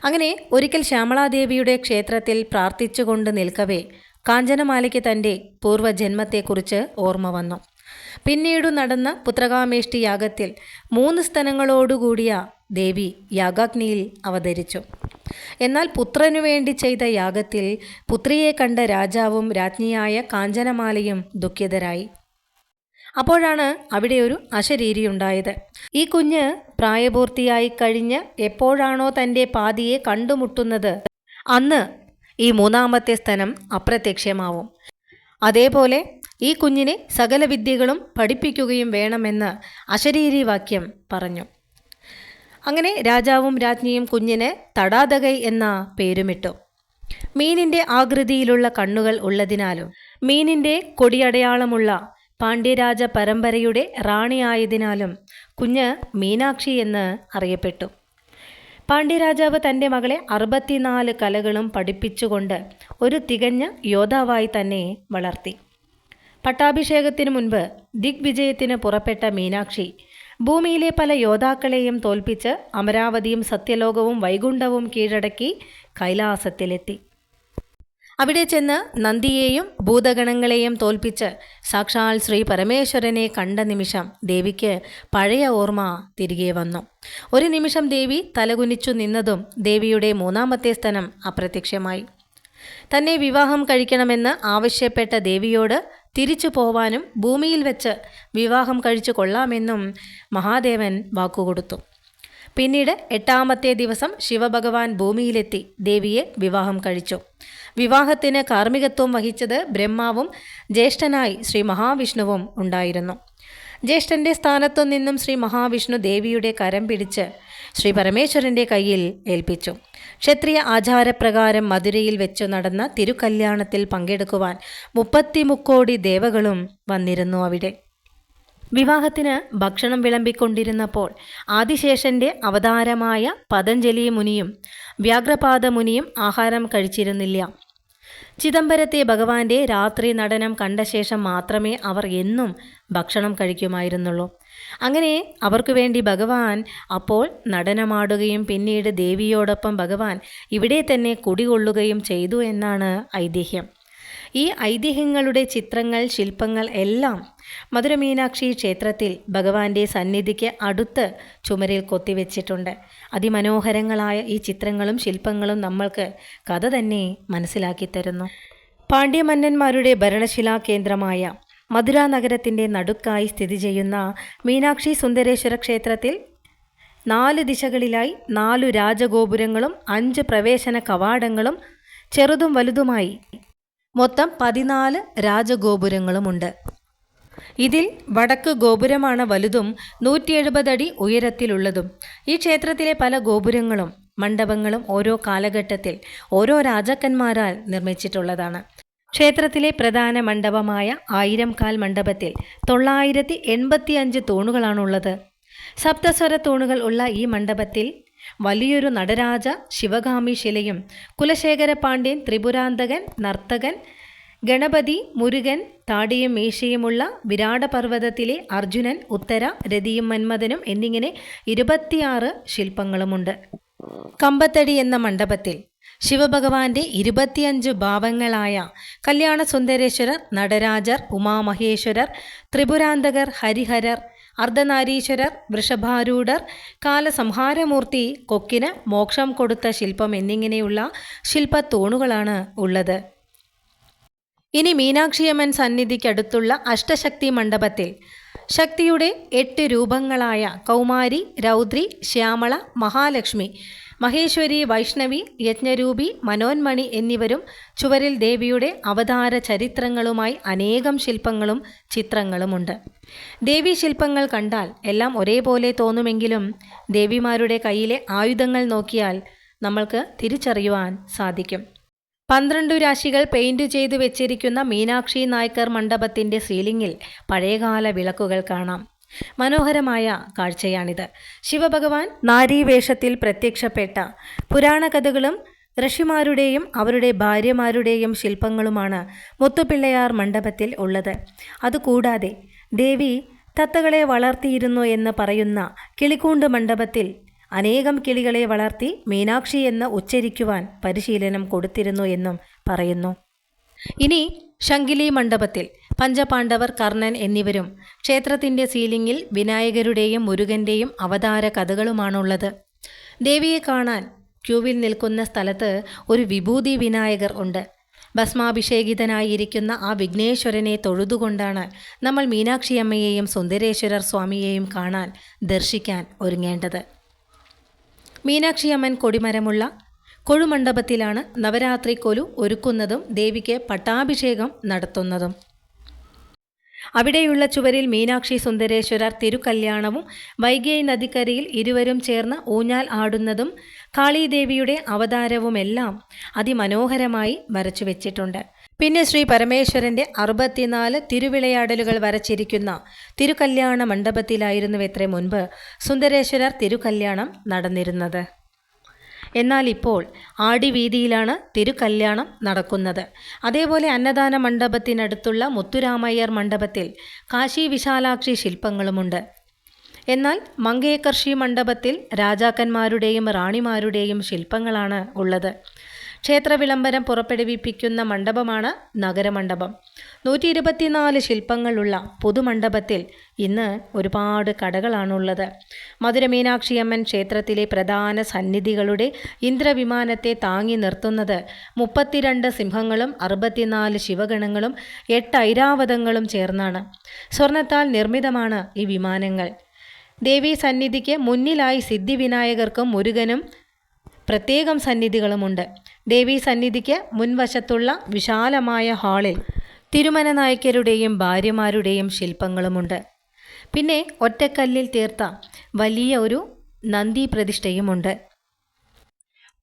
അങ്ങനെ ഒരിക്കൽ ശ്യാമളാദേവിയുടെ ക്ഷേത്രത്തിൽ പ്രാർത്ഥിച്ചുകൊണ്ട് നിൽക്കവേ കാഞ്ചനമാലയ്ക്ക് തൻ്റെ പൂർവ്വജന്മത്തെക്കുറിച്ച് ഓർമ്മ വന്നു. പിന്നീടു നടന്ന പുത്രകാമേഷ്ടി യാഗത്തിൽ 3 സ്തനങ്ങളോടുകൂടിയ ദേവി യാഗാഗ്നിയിൽ അവതരിച്ചു. എന്നാൽ പുത്രനു വേണ്ടി ചെയ്ത യാഗത്തിൽ പുത്രിയെ കണ്ട രാജാവും രാജ്ഞിയായ കാഞ്ചനമാലയും ദുഃഖിതരായി. അപ്പോഴാണ് അവിടെ ഒരു അശരീരിയുണ്ടായത്. ഈ കുഞ്ഞ് പ്രായപൂർത്തിയായി കഴിഞ്ഞ് എപ്പോഴാണോ തൻ്റെ പാതിയെ കണ്ടുമുട്ടുന്നത് അന്ന് ഈ 3ാമത്തെ സ്തനം അപ്രത്യക്ഷമാവും. അതേപോലെ ഈ കുഞ്ഞിനെ സകല വിദ്യകളും പഠിപ്പിക്കുകയും വേണമെന്ന് അശരീരി വാക്യം പറഞ്ഞു. അങ്ങനെ രാജാവും രാജ്ഞിയും കുഞ്ഞിന് തടാതകൈ എന്ന പേരുമിട്ടു. മീനിൻ്റെ ആകൃതിയിലുള്ള കണ്ണുകൾ ഉള്ളതിനാലും മീനിൻ്റെ കൊടിയടയാളമുള്ള പാണ്ഡ്യരാജ പരമ്പരയുടെ റാണിയായതിനാലും കുഞ്ഞ് മീനാക്ഷി എന്ന് അറിയപ്പെട്ടു. പാണ്ഡ്യരാജാവ് തൻ്റെ മകളെ 64 കലകളും പഠിപ്പിച്ചുകൊണ്ട് ഒരു തികഞ്ഞ യോദ്ധാവായി തന്നെ വളർത്തി. പട്ടാഭിഷേകത്തിനു മുൻപ് ദിഗ്വിജയത്തിന് പുറപ്പെട്ട മീനാക്ഷി ഭൂമിയിലെ പല യോദ്ധാക്കളെയും തോൽപ്പിച്ച് അമരാവതിയും സത്യലോകവും വൈകുണ്ഠവും കീഴടക്കി കൈലാസത്തിലെത്തി. അവിടെ ചെന്ന് നന്ദിയെയും ഭൂതഗണങ്ങളെയും തോൽപ്പിച്ച് സാക്ഷാൽ ശ്രീ പരമേശ്വരനെ കണ്ട നിമിഷം ദേവിക്ക് പഴയ ഓർമ്മ തിരികെ വന്നു. ഒരു നിമിഷം ദേവി തലകുനിച്ചു നിന്നതും ദേവിയുടെ 3ാമത്തെ സ്തനം അപ്രത്യക്ഷമായി. തന്നെ വിവാഹം കഴിക്കണമെന്ന് ആവശ്യപ്പെട്ട ദേവിയോട് തിരിച്ചു പോവാനും ഭൂമിയിൽ വെച്ച് വിവാഹം കഴിച്ചു കൊള്ളാമെന്നും മഹാദേവൻ വാക്കുകൊടുത്തു. പിന്നീട് 8ാമത്തെ ദിവസം ശിവഭഗവാൻ ഭൂമിയിലെത്തി ദേവിയെ വിവാഹം കഴിച്ചു. വിവാഹത്തിന് കാർമ്മികത്വം വഹിച്ചത് ബ്രഹ്മാവും ജ്യേഷ്ഠനായി ശ്രീ മഹാവിഷ്ണുവും ഉണ്ടായിരുന്നു. ജ്യേഷ്ഠൻ്റെ സ്ഥാനത്തു നിന്നും ശ്രീ മഹാവിഷ്ണു ദേവിയുടെ കരം പിടിച്ച് ശ്രീ പരമേശ്വരൻ്റെ കയ്യിൽ ഏൽപ്പിച്ചു. ക്ഷത്രിയ ആചാരപ്രകാരം മധുരയിൽ വെച്ചു നടന്ന തിരുക്കല്യാണത്തിൽ പങ്കെടുക്കുവാൻ 33 കോടി ദേവകളും വന്നിരുന്നു അവിടെ. വിവാഹത്തിന് ഭക്ഷണം വിളമ്പിക്കൊണ്ടിരുന്നപ്പോൾ ആദിശേഷന്റെ അവതാരമായ പതഞ്ജലി മുനിയും വ്യാഘ്രപാദ മുനിയും ആഹാരം കഴിച്ചിരുന്നില്ല. ചിദംബരത്തെ ഭഗവാന്റെ രാത്രി നടനം കണ്ട ശേഷം മാത്രമേ അവർ എന്നും ഭക്ഷണം കഴിക്കുമായിരുന്നുള്ളൂ. അങ്ങനെ അവർക്കു വേണ്ടി ഭഗവാൻ അപ്പോൾ നടനമാടുകയും പിന്നീട് ദേവിയോടൊപ്പം ഭഗവാൻ ഇവിടെ തന്നെ കുടികൊള്ളുകയും ചെയ്തു എന്നാണ് ഐതിഹ്യം. ഈ ഐതിഹ്യങ്ങളുടെ ചിത്രങ്ങൾ, ശില്പങ്ങൾ എല്ലാം മധുര മീനാക്ഷി ക്ഷേത്രത്തിൽ ഭഗവാന്റെ സന്നിധിക്ക് അടുത്ത് ചുമരിൽ കൊത്തിവെച്ചിട്ടുണ്ട്. അതിമനോഹരങ്ങളായ ഈ ചിത്രങ്ങളും ശില്പങ്ങളും നമ്മൾക്ക് കഥ തന്നെ മനസ്സിലാക്കി തരുന്നു. പാണ്ഡ്യമന്നന്മാരുടെ ഭരണശിലാ കേന്ദ്രമായ മധുര നഗരത്തിൻ്റെ നടുക്കായി സ്ഥിതി ചെയ്യുന്ന മീനാക്ഷി സുന്ദരേശ്വര ക്ഷേത്രത്തിൽ 4 ദിശകളിലായി 4 രാജഗോപുരങ്ങളും 5 പ്രവേശന കവാടങ്ങളും ചെറുതും വലുതുമായി മൊത്തം 14 രാജഗോപുരങ്ങളുമുണ്ട്. ഇതിൽ വടക്ക് ഗോപുരമാണ് വലുതും 170 അടി ഉയരത്തിലുള്ളതും. ഈ ക്ഷേത്രത്തിലെ പല ഗോപുരങ്ങളും മണ്ഡപങ്ങളും ഓരോ കാലഘട്ടത്തിൽ ഓരോ രാജാക്കന്മാരാൽ നിർമ്മിച്ചിട്ടുള്ളതാണ്. ക്ഷേത്രത്തിലെ പ്രധാന മണ്ഡപമായ 1000 കാൽ മണ്ഡപത്തിൽ 985 തൂണുകളാണുള്ളത്. സപ്തസ്വര തൂണുകൾ ഉള്ള ഈ മണ്ഡപത്തിൽ വലിയൊരു നടരാജ ശിവഗാമി ശിലയും കുലശേഖര പാണ്ഡ്യൻ, ത്രിപുരാന്തകൻ, നർത്തകൻ, ഗണപതി, മുരുകൻ, താടിയും മീശയുമുള്ള വിരാട പർവ്വതത്തിലെ അർജുനൻ, ഉത്തര, രതിയും മന്മഥനും എന്നിങ്ങനെ 26 ശില്പങ്ങളുമുണ്ട്. കമ്പത്തടി എന്ന മണ്ഡപത്തിൽ ശിവഭഗവാന്റെ 25 ഭാവങ്ങളായ കല്യാണ സുന്ദരേശ്വരർ, നടരാജർ, ഉമാമഹേശ്വരർ, ത്രിപുരാന്തകർ, ഹരിഹരർ, അർദ്ധനാരീശ്വരർ, വൃഷഭാരൂഢർ, കാലസംഹാരമൂർത്തി, കൊക്കിന് മോക്ഷം കൊടുത്ത ശില്പം എന്നിങ്ങനെയുള്ള ശില്പത്തൂണുകളാണ് ഉള്ളത്. ഇനി മീനാക്ഷിയമ്മൻ സന്നിധിക്കടുത്തുള്ള അഷ്ടശക്തി മണ്ഡപത്തിൽ ശക്തിയുടെ 8 രൂപങ്ങളായ കൗമാരി, രൗദ്രി, ശ്യാമള, മഹാലക്ഷ്മി, മഹേശ്വരി, വൈഷ്ണവി, യജ്ഞരൂപി, മനോന്മണി എന്നിവരും ചുവരിൽ ദേവിയുടെ അവതാര ചരിത്രങ്ങളുമായി അനേകം ശില്പങ്ങളും ചിത്രങ്ങളുമുണ്ട്. ദേവീ ശില്പങ്ങൾ കണ്ടാൽ എല്ലാം ഒരേപോലെ തോന്നുമെങ്കിലും ദേവിമാരുടെ കയ്യിലെ ആയുധങ്ങൾ നോക്കിയാൽ നമ്മൾക്ക് തിരിച്ചറിയുവാൻ സാധിക്കും. 12 രാശികൾ പെയിന്റ് ചെയ്തു വെച്ചിരിക്കുന്ന മീനാക്ഷി നായ്ക്കർ മണ്ഡപത്തിൻ്റെ സീലിംഗിൽ പഴയകാല വിളക്കുകൾ കാണാം. മനോഹരമായ കാഴ്ചയാണിത്. ശിവഭഗവാൻ നാരീവേഷത്തിൽ പ്രത്യക്ഷപ്പെട്ട പുരാണ കഥകളും ഋഷിമാരുടെയും അവരുടെ ഭാര്യമാരുടെയും ശില്പങ്ങളുമാണ് മുത്തുപിള്ളയാർ മണ്ഡപത്തിൽ ഉള്ളത്. അതുകൂടാതെ ദേവി തത്തകളെ വളർത്തിയിരുന്നു എന്ന് പറയുന്ന കിളിക്കൂണ്ട് മണ്ഡപത്തിൽ അനേകം കിളികളെ വളർത്തി മീനാക്ഷി എന്ന് ഉച്ചരിക്കുവാൻ പരിശീലനം കൊടുത്തിരുന്നു എന്നും പറയുന്നു. ഇനി ശങ്കിലി മണ്ഡപത്തിൽ പഞ്ചപാണ്ഡവർ, കർണൻ എന്നിവരും ക്ഷേത്രത്തിൻ്റെ സീലിംഗിൽ വിനായകരുടെയും മുരുകൻ്റെയും അവതാര കഥകളുമാണുള്ളത്. ദേവിയെ കാണാൻ ക്യൂവിൽ നിൽക്കുന്ന സ്ഥലത്ത് ഒരു വിഭൂതി വിനായകർ ഉണ്ട്. ഭസ്മാഭിഷേകിതനായിരിക്കുന്ന ആ വിഘ്നേശ്വരനെ തൊഴുതുകൊണ്ടാണ് നമ്മൾ മീനാക്ഷിയമ്മയെയും സുന്ദരേശ്വരർ സ്വാമിയെയും കാണാൻ ദർശിക്കാൻ ഒരുങ്ങേണ്ടത്. മീനാക്ഷിയമ്മൻ കൊടിമരമുള്ള കൊഴുമണ്ഡപത്തിലാണ് നവരാത്രി കൊലു ഒരുക്കുന്നതും ദേവിക്ക് പട്ടാഭിഷേകം നടത്തുന്നതും. അവിടെയുള്ള ചുവരിൽ മീനാക്ഷി സുന്ദരേശ്വരർ തിരുക്കല്യാണവും വൈഗൈ നദിക്കരയിൽ ഇരുവരും ചേർന്ന് ഊഞ്ഞാൽ ആടുന്നതും കാളീദേവിയുടെ അവതാരവുമെല്ലാം അതിമനോഹരമായി വരച്ചു വെച്ചിട്ടുണ്ട്. പിന്നെ ശ്രീ പരമേശ്വരൻ്റെ 64 തിരുവിളയാടലുകൾ വരച്ചിരിക്കുന്ന തിരുക്കല്യാണ മണ്ഡപത്തിലായിരുന്നുവെത്രേ മുൻപ് സുന്ദരേശ്വരർ തിരുക്കല്യാണം നടന്നിരുന്നത്. എന്നാൽ ഇപ്പോൾ ആടിവീതിയിലാണ് തിരുക്കല്യാണം നടക്കുന്നത്. അതേപോലെ അന്നദാന മണ്ഡപത്തിനടുത്തുള്ള മുത്തുരാമയ്യർ മണ്ഡപത്തിൽ കാശി വിശാലാക്ഷി ശില്പങ്ങളുമുണ്ട്. എന്നാൽ മങ്കേക്കർഷി മണ്ഡപത്തിൽ രാജാക്കന്മാരുടെയും റാണിമാരുടെയും ശില്പങ്ങളാണ് ഉള്ളത്. ക്ഷേത്ര വിളംബരം പുറപ്പെടുവിപ്പിക്കുന്ന മണ്ഡപമാണ് നഗരമണ്ഡപം. 124 ശില്പങ്ങളുള്ള പുതുമണ്ഡപത്തിൽ ഇന്ന് ഒരുപാട് കടകളാണുള്ളത്. മധുര മീനാക്ഷിയമ്മൻ ക്ഷേത്രത്തിലെ പ്രധാന സന്നിധികളുടെ ഇന്ദ്രവിമാനത്തെ താങ്ങി നിർത്തുന്നത് 32 സിംഹങ്ങളും 64 ശിവഗണങ്ങളും 8 ഐരാവതങ്ങളും ചേർന്നാണ്. സ്വർണത്താൽ നിർമ്മിതമാണ് ഈ വിമാനങ്ങൾ. ദേവീ സന്നിധിക്ക് മുന്നിലായി സിദ്ധിവിനായകർക്കും മുരുകനും പ്രത്യേകം സന്നിധികളുമുണ്ട്. ദേവീ സന്നിധിക്ക് മുൻവശത്തുള്ള വിശാലമായ ഹാളിൽ തിരുമന നായക്കരുടെയും ഭാര്യമാരുടെയും ശില്പങ്ങളുമുണ്ട്. പിന്നെ ഒറ്റക്കല്ലിൽ തീർത്ത വലിയ ഒരു നന്ദി പ്രതിഷ്ഠയുമുണ്ട്.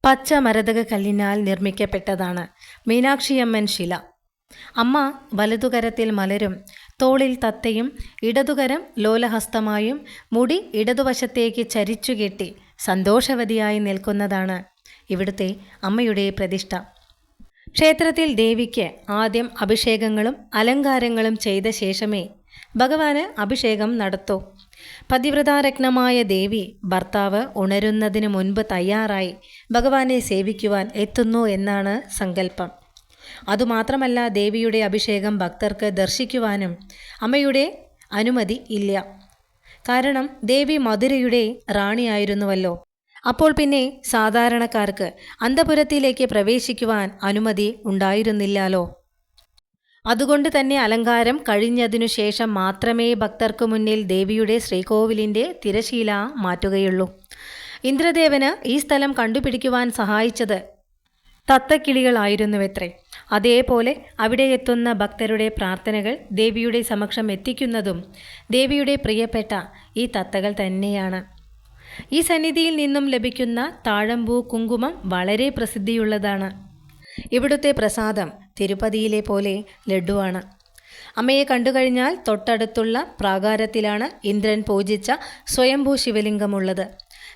പച്ച മരതക കല്ലിനാൽ നിർമ്മിക്കപ്പെട്ടതാണ് മീനാക്ഷിയമ്മൻ ശില. അമ്മ വലതുകരത്തിൽ മലരും തോളിൽ തത്തയും ഇടതുകരം ലോലഹസ്തമായും മുടി ഇടതുവശത്തേക്ക് ചരിച്ചുകെട്ടി സന്തോഷവതിയായി നിൽക്കുന്നതാണ് ഇവിടുത്തെ അമ്മയുടെ പ്രതിഷ്ഠ. ക്ഷേത്രത്തിൽ ദേവിക്ക് ആദ്യം അഭിഷേകങ്ങളും അലങ്കാരങ്ങളും ചെയ്ത ശേഷമേ ഭഗവാന് അഭിഷേകം നടത്തൂ. പതിവ്രതാരത്നമായ ദേവി ഭർത്താവ് ഉണരുന്നതിന് മുൻപ് തയ്യാറായി ഭഗവാനെ സേവിക്കുവാൻ എത്തുന്നു എന്നാണ് സങ്കല്പം. അതുമാത്രമല്ല, ദേവിയുടെ അഭിഷേകം ഭക്തർക്ക് ദർശിക്കുവാനും അമ്മയുടെ അനുമതി ഇല്ല. കാരണം ദേവി മധുരയുടെ റാണിയായിരുന്നുവല്ലോ. അപ്പോൾ പിന്നെ സാധാരണക്കാർക്ക് അന്തപുരത്തിലേക്ക് പ്രവേശിക്കുവാൻ അനുമതി ഉണ്ടായിരുന്നില്ലല്ലോ. അതുകൊണ്ട് തന്നെ അലങ്കാരം കഴിഞ്ഞതിനു ശേഷം മാത്രമേ ഭക്തർക്ക് മുന്നിൽ ദേവിയുടെ ശ്രീകോവിലിൻ്റെ തിരശീല മാറ്റുകയുള്ളൂ. ഇന്ദ്രദേവന് ഈ സ്ഥലം കണ്ടുപിടിക്കുവാൻ സഹായിച്ചത് തത്തക്കിളികളായിരുന്നുവത്രേ. അതേപോലെ അവിടെ എത്തുന്ന ഭക്തരുടെ പ്രാർത്ഥനകൾ ദേവിയുടെ സമക്ഷം എത്തിക്കുന്നതും ദേവിയുടെ പ്രിയപ്പെട്ട ഈ തത്തകൾ തന്നെയാണ്. ഈ സന്നിധിയിൽ നിന്നും ലഭിക്കുന്ന താഴമ്പൂ കുങ്കുമം വളരെ പ്രസിദ്ധിയുള്ളതാണ്. ഇവിടുത്തെ പ്രസാദം തിരുപ്പതിയിലെ പോലെ ലഡുവാണ്. അമ്മയെ കണ്ടുകഴിഞ്ഞാൽ തൊട്ടടുത്തുള്ള പ്രാകാരത്തിലാണ് ഇന്ദ്രൻ പൂജിച്ച സ്വയംഭൂ ശിവലിംഗമുള്ളത്.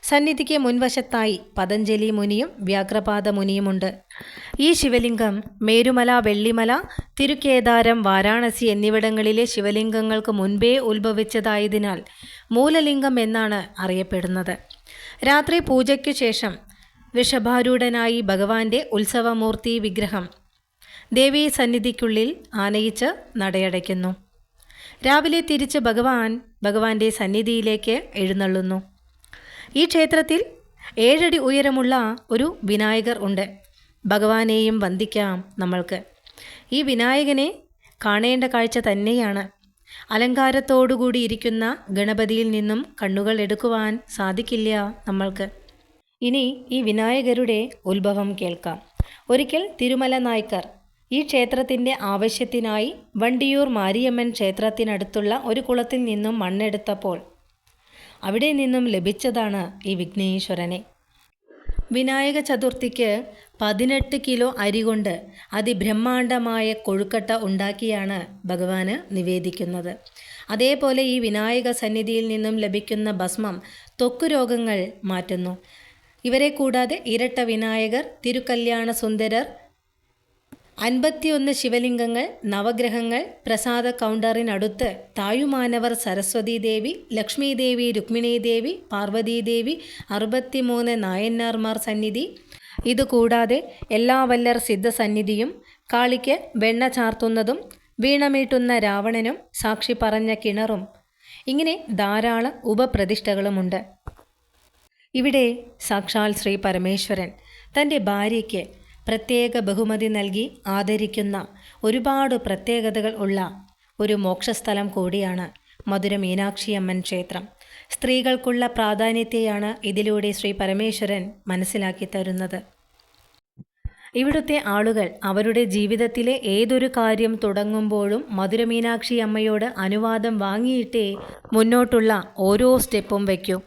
സന്നിധിക്ക് മുൻവശത്തായി പതഞ്ജലി മുനിയും വ്യാഘ്രപാദ മുനിയുമുണ്ട്. ഈ ശിവലിംഗം മേരുമല, വെള്ളിമല, തിരുക്കേദാരം, വാരാണസി എന്നിവിടങ്ങളിലെ ശിവലിംഗങ്ങൾക്ക് മുൻപേ ഉത്ഭവിച്ചതായതിനാൽ മൂലലിംഗം എന്നാണ് അറിയപ്പെടുന്നത്. രാത്രി പൂജയ്ക്കു ശേഷം വൃഷഭാരൂഢനായി ഭഗവാന്റെ ഉത്സവമൂർത്തി വിഗ്രഹം ദേവീ സന്നിധിക്കുള്ളിൽ ആനയിച്ച് നടയടയ്ക്കുന്നു. രാവിലെ തിരിച്ച് ഭഗവാന്റെ സന്നിധിയിലേക്ക് എഴുന്നള്ളുന്നു. ഈ ക്ഷേത്രത്തിൽ 7 അടി ഉയരമുള്ള ഒരു വിനായകർ ഉണ്ട്. ഭഗവാനെയും വന്ദിക്കാം നമ്മൾക്ക്. ഈ വിനായകനെ കാണേണ്ട കാഴ്ച തന്നെയാണ്. അലങ്കാരത്തോടുകൂടി ഇരിക്കുന്ന ഗണപതിയിൽ നിന്നും കണ്ണുകൾ എടുക്കുവാൻ സാധിക്കില്ല നമ്മൾക്ക്. ഇനി ഈ വിനായകരുടെ ഉത്ഭവം കേൾക്കാം. ഒരിക്കൽ തിരുമല നായ്ക്കർ ഈ ക്ഷേത്രത്തിൻ്റെ ആവശ്യത്തിനായി വണ്ടിയൂർ മാരിയമ്മൻ ക്ഷേത്രത്തിനടുത്തുള്ള ഒരു കുളത്തിൽ നിന്നും മണ്ണെടുത്തപ്പോൾ അവിടെ നിന്നും ലഭിച്ചതാണ് ഈ വിഘ്നേശ്വരനെ. വിനായക ചതുർത്ഥിക്ക് 18 കിലോ അരി കൊണ്ട് അതിബ്രഹ്മാണ്ഡമായ കൊഴുക്കട്ട ഉണ്ടാക്കിയാണ് ഭഗവാന് നിവേദിക്കുന്നത്. അതേപോലെ ഈ വിനായക സന്നിധിയിൽ നിന്നും ലഭിക്കുന്ന ഭസ്മം ത്വക്ക് രോഗങ്ങൾ മാറ്റുന്നു. ഇവരെ കൂടാതെ ഇരട്ട വിനായകർ, തിരുക്കല്യാണ സുന്ദരർ, 51 ശിവലിംഗങ്ങൾ, നവഗ്രഹങ്ങൾ, പ്രസാദ കൗണ്ടറിനടുത്ത് തായുമാനവർ, സരസ്വതി ദേവി, ലക്ഷ്മി ദേവി, രുക്മിണി ദേവി, പാർവതി ദേവി, 63 നായന്മാർ സന്നിധി, ഇതുകൂടാതെ എല്ലാവല്ലർ സിദ്ധസന്നിധിയും, കാളിക്ക് വെണ്ണ ചാർത്തുന്നതും വീണമീട്ടുന്ന രാവണനും സാക്ഷി പറഞ്ഞ കിണറും, ഇങ്ങനെ ധാരാളം ഉപപ്രതിഷ്ഠകളുമുണ്ട്. ഇവിടെ സാക്ഷാൽ ശ്രീ പരമേശ്വരൻ തൻ്റെ ഭാര്യയ്ക്ക് പ്രത്യേക ബഹുമതി നൽകി ആദരിക്കുന്ന ഒരുപാട് പ്രത്യേകതകൾ ഉള്ള ഒരു മോക്ഷസ്ഥലം കൂടിയാണ് മധുര മീനാക്ഷിയമ്മൻ ക്ഷേത്രം. സ്ത്രീകൾക്കുള്ള പ്രാധാന്യത്തെയാണ് ഇതിലൂടെ ശ്രീ പരമേശ്വരൻ മനസ്സിലാക്കി തരുന്നത്. ഇവിടുത്തെ ആളുകൾ അവരുടെ ജീവിതത്തിലെ ഏതൊരു കാര്യം തുടങ്ങുമ്പോഴും മധുര മീനാക്ഷി അമ്മയോട് അനുവാദം വാങ്ങിയിട്ടേ മുന്നോട്ടുള്ള ഓരോ സ്റ്റെപ്പും വയ്ക്കൂ.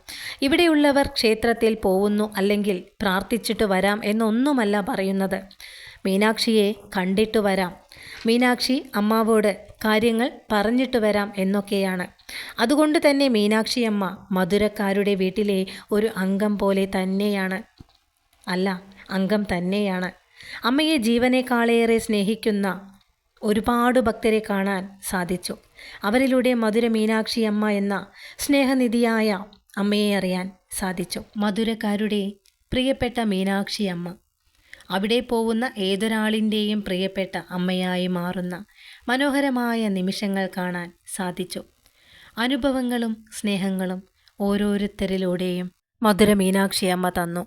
ഇവിടെയുള്ളവർ ക്ഷേത്രത്തിൽ പോകുന്നു അല്ലെങ്കിൽ പ്രാർത്ഥിച്ചിട്ട് വരാം എന്നൊന്നുമല്ല പറയുന്നത്. മീനാക്ഷിയെ കണ്ടിട്ട് വരാം, മീനാക്ഷി അമ്മാവോട് കാര്യങ്ങൾ പറഞ്ഞിട്ട് വരാം എന്നൊക്കെയാണ്. അതുകൊണ്ട് തന്നെ മീനാക്ഷി അമ്മ മധുരക്കാരുടെ വീട്ടിലെ ഒരു അംഗം പോലെ തന്നെയാണ്. അല്ല, അംഗം തന്നെയാണ്. അമ്മയെ ജീവനേക്കാളേറെ സ്നേഹിക്കുന്ന ഒരുപാട് ഭക്തരെ കാണാൻ സാധിച്ചു. അവരിലൂടെ മധുര മീനാക്ഷി അമ്മ എന്ന സ്നേഹനിധിയായ അമ്മയെ അറിയാൻ സാധിച്ചു. മധുരക്കാരുടെ പ്രിയപ്പെട്ട മീനാക്ഷി അമ്മ, അവിടെ പോകുന്ന ഏതൊരാളിൻ്റെയും പ്രിയപ്പെട്ട അമ്മയായി മാറുന്ന മനോഹരമായ നിമിഷങ്ങൾ കാണാൻ സാധിച്ചു. അനുഭവങ്ങളും സ്നേഹങ്ങളും ഓരോരുത്തരിലൂടെയും മധുര മീനാക്ഷി അമ്മ തന്നു.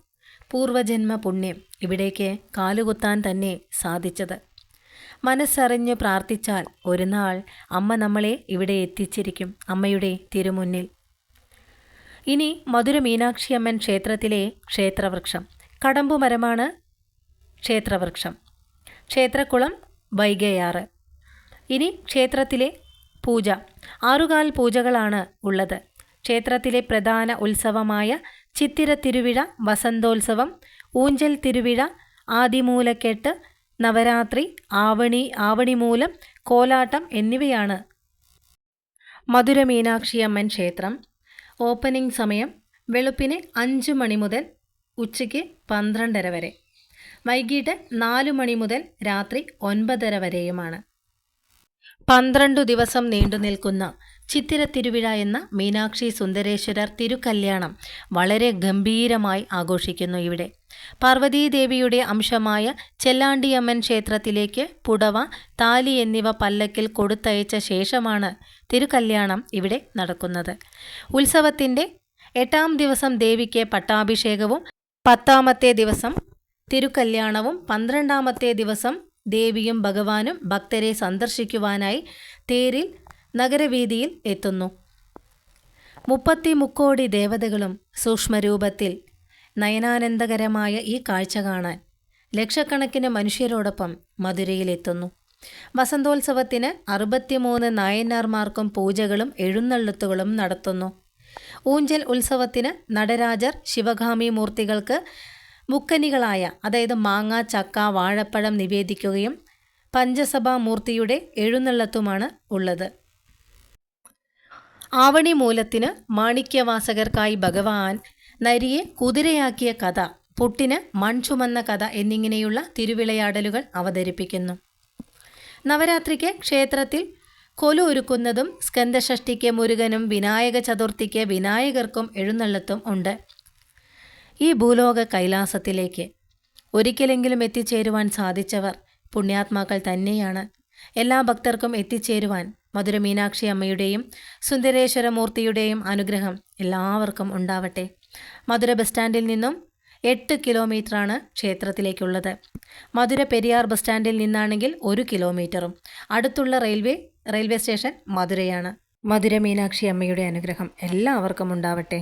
പൂർവജന്മ പുണ്യം ഇവിടേക്ക് കാലുകുത്താൻ തന്നെ സാധിച്ചത്. മനസ്സറിഞ്ഞ് പ്രാർത്ഥിച്ചാൽ ഒരു നാൾ അമ്മ നമ്മളെ ഇവിടെ എത്തിച്ചിരിക്കും, അമ്മയുടെ തിരുമുന്നിൽ. ഇനി മധുര മീനാക്ഷി അമ്മൻ ക്ഷേത്രത്തിലെ ക്ഷേത്രവൃക്ഷം കടമ്പുമരമാണ്. ക്ഷേത്രവൃക്ഷം ക്ഷേത്രക്കുളം വൈകയാറ്. ഇനി ക്ഷേത്രത്തിലെ പൂജ 6 പൂജകളാണ് ഉള്ളത്. ക്ഷേത്രത്തിലെ പ്രധാന ഉത്സവമായ ചിത്തിര തിരുവിഴ, വസന്തോത്സവം, ഊഞ്ചൽ തിരുവിഴ, ആദിമൂലക്കെട്ട്, നവരാത്രി, ആവണിമൂലം, കോലാട്ടം എന്നിവയാണ്. മധുര മീനാക്ഷി അമ്മൻ ക്ഷേത്രം ഓപ്പണിംഗ് സമയം വെളുപ്പിന് 5 മണി മുതൽ ഉച്ചയ്ക്ക് 12:30 വരെ, വൈകിട്ട് 4 മണി മുതൽ രാത്രി 9:30 വരെയുമാണ്. 12 ദിവസം നീണ്ടു നിൽക്കുന്ന ചിത്തിര തിരുവിഴ എന്ന മീനാക്ഷി സുന്ദരേശ്വരർ തിരുക്കല്യാണം വളരെ ഗംഭീരമായി ആഘോഷിക്കുന്നു ഇവിടെ. പാർവതീദേവിയുടെ അംശമായ ചെല്ലാണ്ടിയമ്മൻ ക്ഷേത്രത്തിലേക്ക് പുടവ, താലി എന്നിവ പല്ലക്കിൽ കൊടുത്തയച്ച ശേഷമാണ് തിരുക്കല്യാണം ഇവിടെ നടക്കുന്നത്. ഉത്സവത്തിൻ്റെ 8-ാം ദിവസം ദേവിക്ക് പട്ടാഭിഷേകവും 10-ാമത്തെ ദിവസം തിരുക്കല്യാണവും 12-ാമത്തെ ദിവസം ദേവിയും ഭഗവാനും ഭക്തരെ സന്ദർശിക്കുവാനായി തേരിൽ നഗരവീതിയിൽ എത്തുന്നു. 30 മുക്കോടി ദേവതകളും സൂക്ഷ്മരൂപത്തിൽ നയനാനന്ദകരമായ ഈ കാഴ്ച കാണാൻ ലക്ഷക്കണക്കിന് മനുഷ്യരോടൊപ്പം മധുരയിലെത്തുന്നു. വസന്തോത്സവത്തിന് 63 നായന്മാർക്കും പൂജകളും എഴുന്നള്ളത്തുകളും നടത്തുന്നു. ഊഞ്ചൽ ഉത്സവത്തിന് നടരാജർ ശിവഗാമി മൂർത്തികൾക്ക് മുക്കനികളായ, അതായത് മാങ്ങ, ചക്ക, വാഴപ്പഴം നിവേദിക്കുകയും പഞ്ചസഭാ മൂർത്തിയുടെ എഴുന്നള്ളത്തുമാണ് ഉള്ളത്. ആവണിമൂലത്തിന് മാണിക്യവാസകർക്കായി ഭഗവാൻ നരിയെ കുതിരയാക്കിയ കഥ, പുട്ടിന് മൺചുമന്ന കഥ എന്നിങ്ങനെയുള്ള തിരുവിളയാടലുകൾ അവതരിപ്പിക്കുന്നു. നവരാത്രിക്ക് ക്ഷേത്രത്തിൽ കൊലു ഒരുക്കുന്നതും സ്കന്ദഷഷ്ടിക്ക് മുരുകനും വിനായക ചതുർത്ഥിക്ക് വിനായകർക്കും എഴുന്നള്ളത്തും ഉണ്ട്. ഈ ഭൂലോക കൈലാസത്തിലേക്ക് ഒരിക്കലെങ്കിലും എത്തിച്ചേരുവാൻ സാധിച്ചവർ പുണ്യാത്മാക്കൾ തന്നെയാണ്. എല്ലാ ഭക്തർക്കും എത്തിച്ചേരുവാൻ മധുര മീനാക്ഷി അമ്മയുടെയും സുന്ദരേശ്വരമൂർത്തിയുടെയും അനുഗ്രഹം എല്ലാവർക്കും ഉണ്ടാവട്ടെ. മധുര ബസ് സ്റ്റാൻഡിൽ നിന്നും 8 കിലോമീറ്ററാണ് ക്ഷേത്രത്തിലേക്കുള്ളത്. മധുര പെരിയാർ ബസ് സ്റ്റാൻഡിൽ നിന്നാണെങ്കിൽ 1 കിലോമീറ്ററും. അടുത്തുള്ള റെയിൽവേ സ്റ്റേഷൻ മധുരയാണ്. മധുര മീനാക്ഷി അമ്മയുടെ അനുഗ്രഹം എല്ലാവർക്കും ഉണ്ടാവട്ടെ.